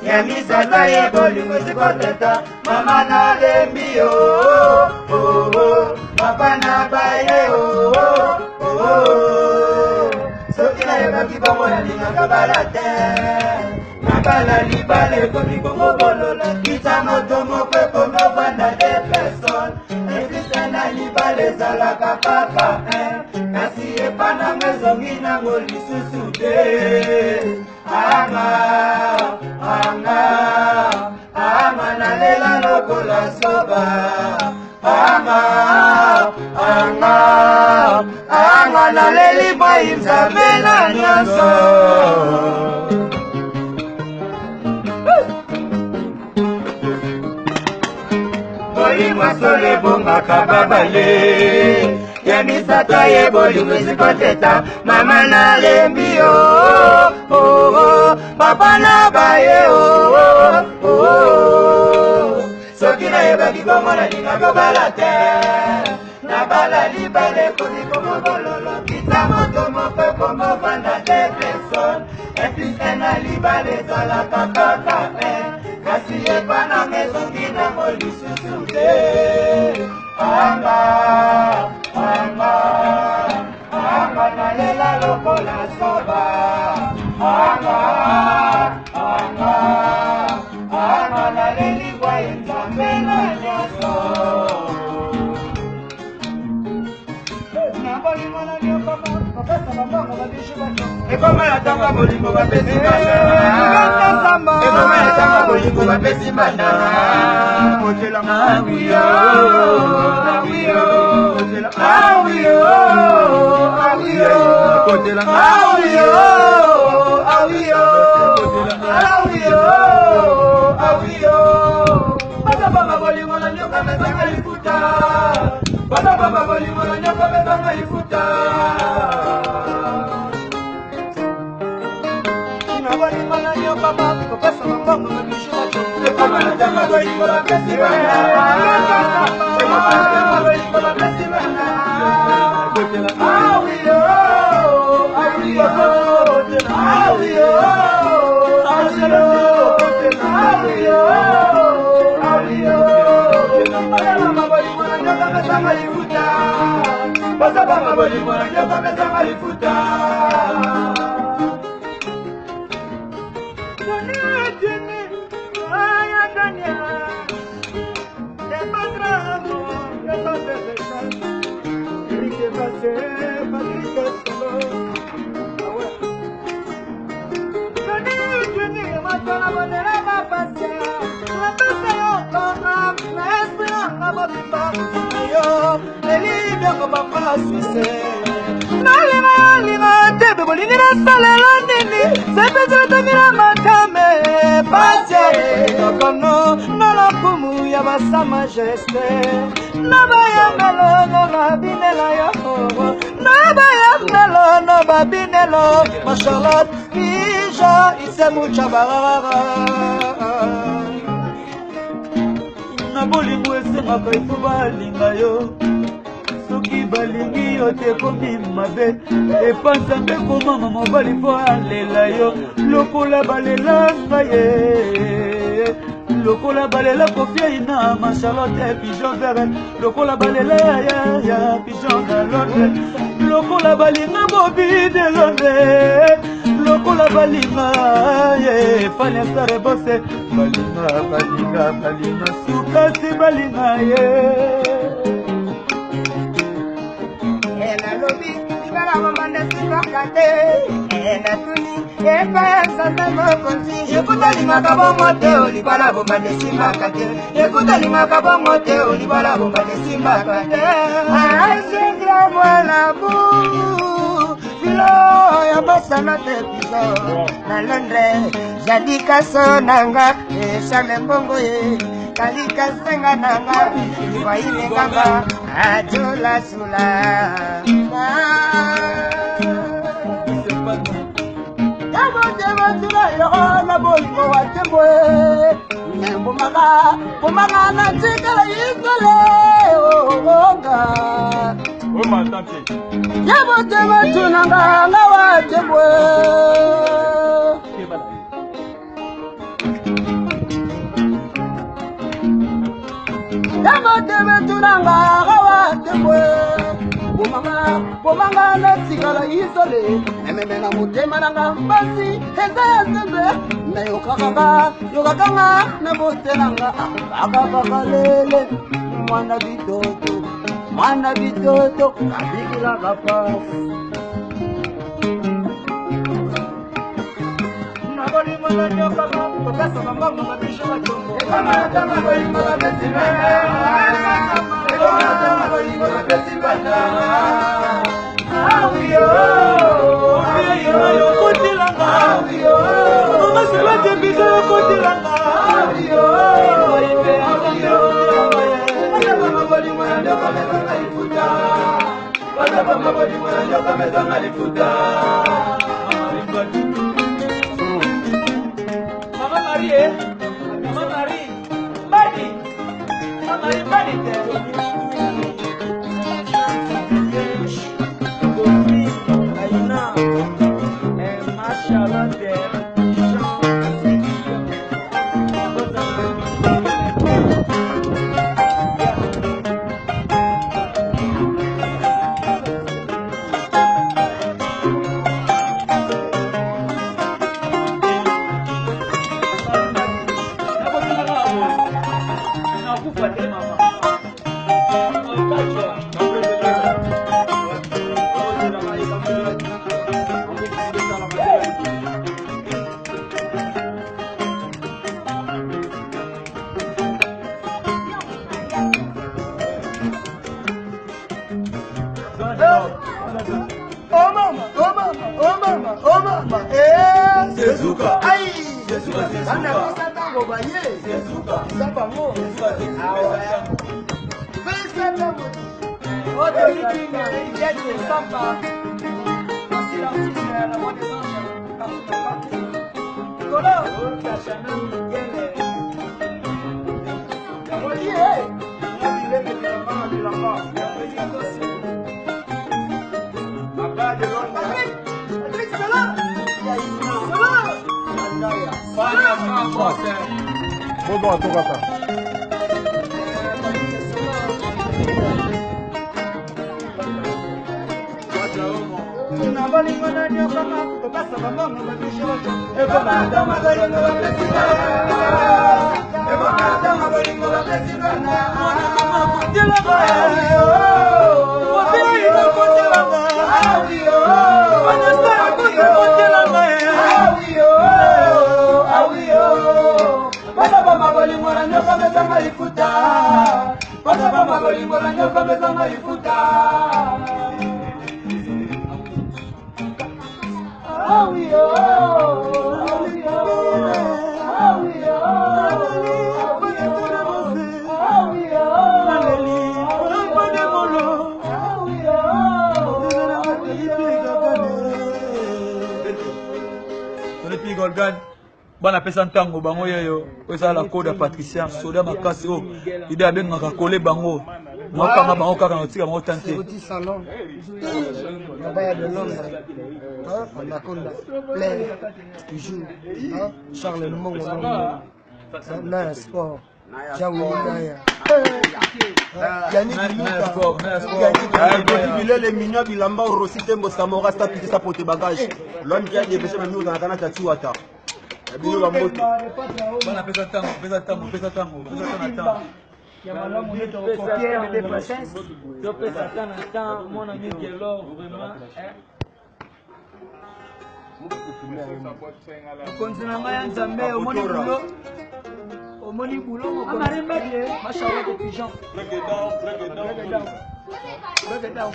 Yamisata ye bolingo sikoteta mama na lembi papa na baye soki na yebaki bongo nalingaka bala te nabala libala ekomi kongo bolola kita moto moko ekomovanda de personne ekrista na libala ezalaka kaka kasi epananga ezongi nango lisusu te anga nalela lokola soba anga naleli boyi nzambe na nyonso bolingo solo ebongaka babale ya misato ye bolingo esikoteta mama nalembi papa na baye soki nayebaki bongo nalingaka bala te nabala libala ekomi komobololo kita moto moko ekomovanda de personne eplise na libala ezalaka kaka kasi epananga ezongi nango lisusu te anga nalela lokola soba anga naleli bwaye nzambe na nyonso ekomala tanga bolingo bapesi bana Ma Charlotte, Pija, ise mucha barara. Na bolingo esengaka ifo balinga yo soki balingi yo te komi mabe epanza mpe komama mobali mpo alela yo lokola balelanga ye lokola balela kofiai na ma Charlotte pigeon vert lokola balela ya pigeon galote lokola balinga bobi de londe lokola balinga ye fanya sare bose balinga sukasi balinga ye ela lobi ibara mamanda sikakate ela tuni epesa tamokonzi ekutalingaka bongo te olibala bomba nesimbaka te ekutalingaka bongo te olibala bomba nesimbaka te asengra mwana bu ya basana te piso na Londres jadika sonanga eshale mbongo ye kalika senga nanga waile ngamba ajola sula Tamo tuna yo na bolingo watembwe Bumaga na chikala yizole Oga Yabo tema tunanga nga watembwe Yabo tema tunanga nga watembwe Bumaga na chikala yizole Ememe na mutema na nga mbasi Heza ya sembe Na yokakanga na botelanga Akabakalele Mwana bitoto Kabikila kapasi Naboli mwana nyokama Kokasa mambanga mabisho watombo Ekamata maboli mwana besibana Ekamata maboli mwana besibana Awiyo Awiyo Kotilanga Awiyo Mama sebate bizo kotilanga Awiyo Awiyo Mwana maboli mwana nyoka meza ngalifuta Mwana maboli mwana nyoka meza ngalifuta Mama Marie Mama Marie Badi Mama Marie Badi Oh mama, Sezuka. Aïe, Sezuka. Bonjour à toi, papa. Bana pesa ntango bango yeyo pesa la code Patricia soda makasi o ide abenga kole bango mwakanga bango kaka notika bango tante petit salon là-bas de Londres on a connu plein toujours Charles le Mongo na sport Jaoui Naya Yannick Bilele Mignon Bilamba Rossi Tembo Samora sta piti sa pote bagage l'homme qui a dépêché même nous dans la canata Tiwata Bino Moto. Bana pesa tango. Ya malamu yetu copier de patience. Je pesa tana temps mon ami Gelor vraiment Konzina maya nzambe omoni bulo mokona mbele mashallah de pigeon. Break it down.